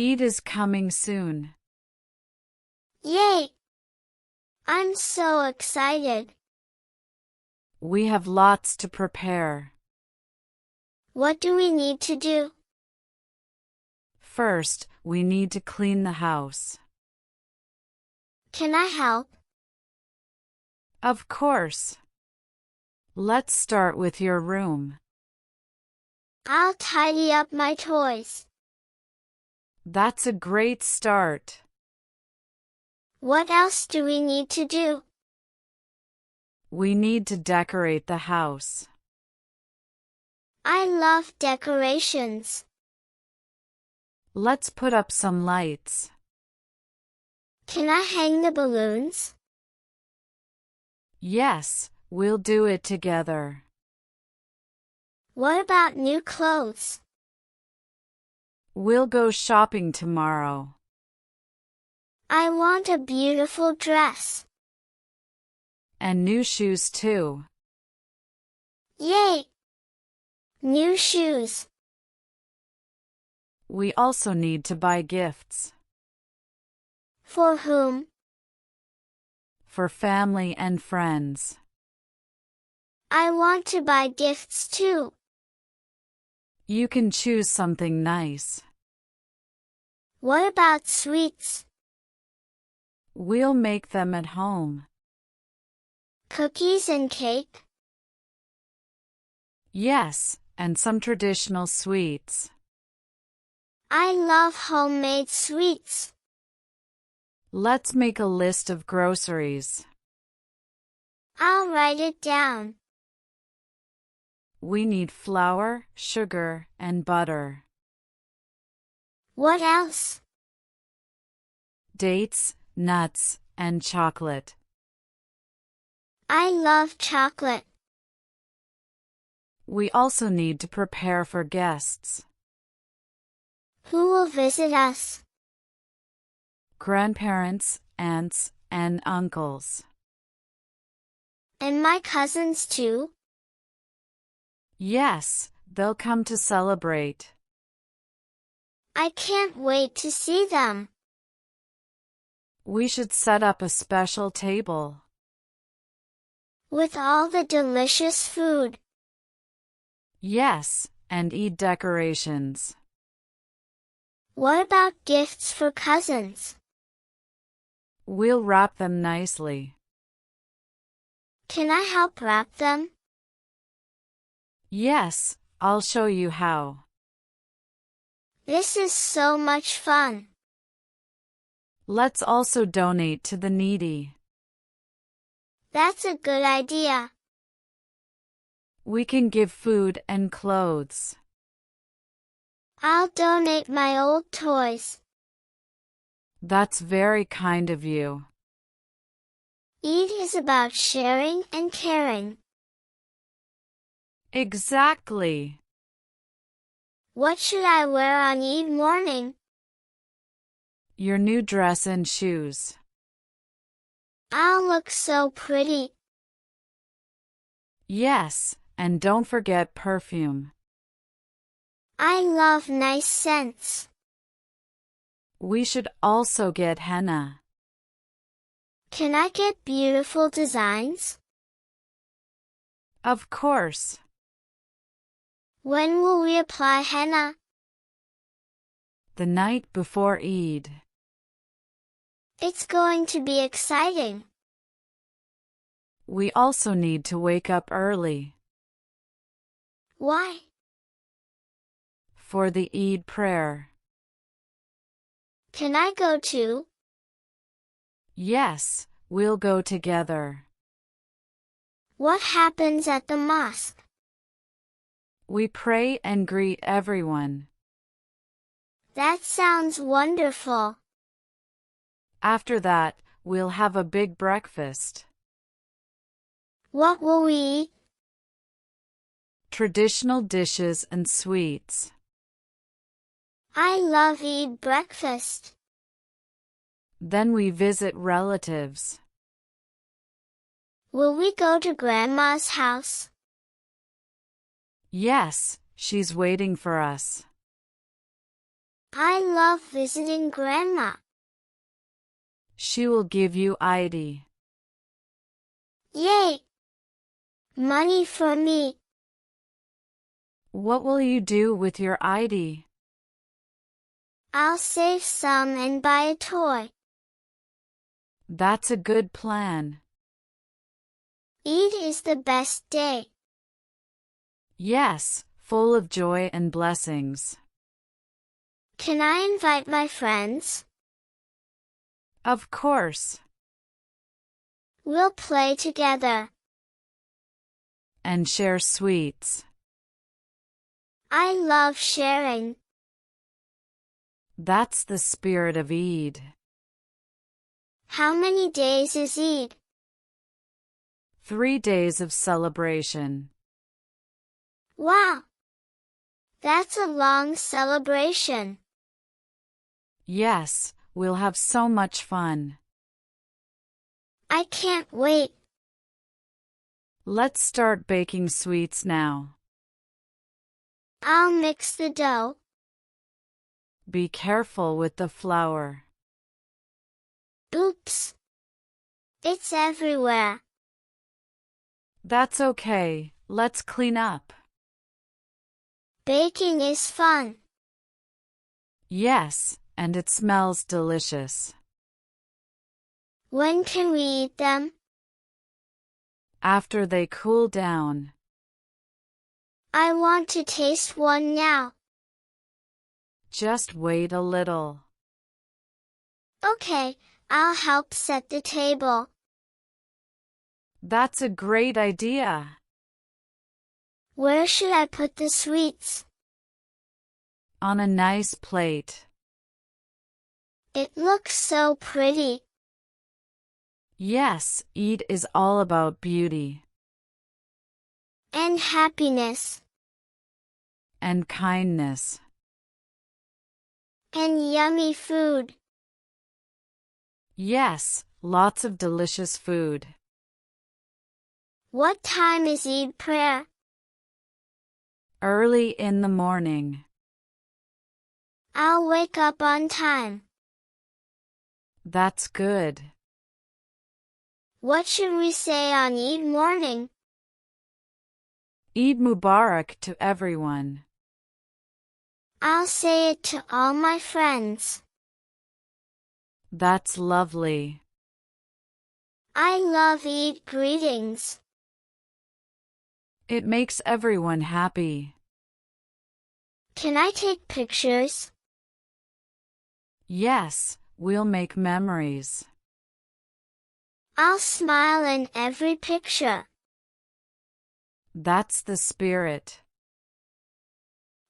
Eid is coming soon. Yay! I'm so excited. We have lots to prepare. What do we need to do? First, we need to clean the house. Can I help? Of course. Let's start with your room. I'll tidy up my toys. That's a great start. What else do we need to do? We need to decorate the house. I love decorations. Let's put up some lights. Can I hang the balloons? Yes, we'll do it together. What about new clothes? We'll go shopping tomorrow. I want a beautiful dress. And new shoes too. Yay! New shoes. We also need to buy gifts. For whom? For family and friends. I want to buy gifts too. You can choose something nice. What about sweets? We'll make them at home. Cookies and cake? Yes, and some traditional sweets. I love homemade sweets. Let's make a list of groceries. I'll write it down. We need flour, sugar, and butter. What else? Dates, nuts, and chocolate. I love chocolate. We also need to prepare for guests. Who will visit us? Grandparents, aunts, and uncles. And my cousins too? Yes, they'll come to celebrate. I can't wait to see them. We should set up a special table. With all the delicious food. Yes, and Eid decorations. What about gifts for cousins? We'll wrap them nicely. Can I help wrap them? Yes, I'll show you how. This is so much fun. Let's also donate to the needy. That's a good idea. We can give food and clothes. I'll donate my old toys. That's very kind of you. Eid is about sharing and caring. Exactly. What should I wear on Eid morning? Your new dress and shoes. I'll look so pretty. Yes, and don't forget perfume. I love nice scents. We should also get henna. Can I get beautiful designs? Of course. When will we apply henna? The night before Eid. It's going to be exciting. We also need to wake up early. Why? For the Eid prayer. Can I go too? Yes, we'll go together. What happens at the mosque? We pray and greet everyone. That sounds wonderful. After that, we'll have a big breakfast. What will we eat? Traditional dishes and sweets. I love Eid breakfast. Then we visit relatives. Will we go to Grandma's house? Yes, she's waiting for us. I love visiting Grandma. She will give you Eidi. Yay! Money for me. What will you do with your Eidi? I'll save some and buy a toy. That's a good plan. Eid is the best day. Yes, full of joy and blessings. Can I invite my friends? Of course. We'll play together. And share sweets. I love sharing. That's the spirit of Eid. How many days is Eid? 3 days of celebration. Wow! That's a long celebration. Yes, we'll have so much fun. I can't wait. Let's start baking sweets now. I'll mix the dough. Be careful with the flour. Oops! It's everywhere. That's okay, let's clean up. Baking is fun. Yes, and it smells delicious. When can we eat them? After they cool down. I want to taste one now. Just wait a little. Okay, I'll help set the table. That's a great idea. Where should I put the sweets? On a nice plate. It looks so pretty. Yes, Eid is all about beauty. And happiness. And kindness. And yummy food. Yes, lots of delicious food. What time is Eid prayer? Early in the morning. I'll wake up on time. That's good. What should we say on Eid morning? Eid Mubarak to everyone. I'll say it to all my friends. That's lovely. I love Eid greetings. It makes everyone happy. Can I take pictures? Yes, we'll make memories. I'll smile in every picture. That's the spirit.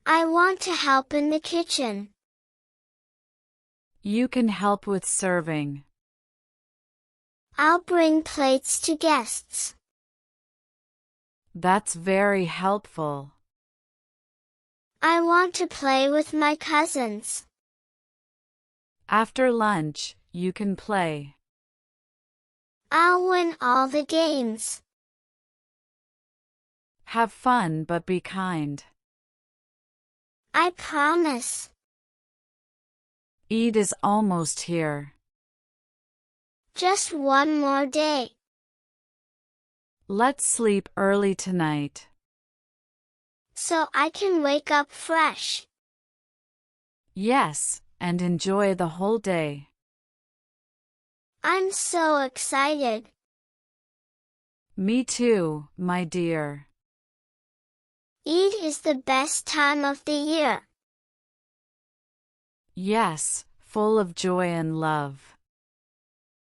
I want to help in the kitchen. You can help with serving. I'll bring plates to guests. That's very helpful. I want to play with my cousins. After lunch, you can play. I'll win all the games. Have fun but be kind. I promise. Eid is almost here. Just one more day. Let's sleep early tonight. So I can wake up fresh. Yes, and enjoy the whole day. I'm so excited. Me too, my dear. Eid is the best time of the year. Yes, full of joy and love.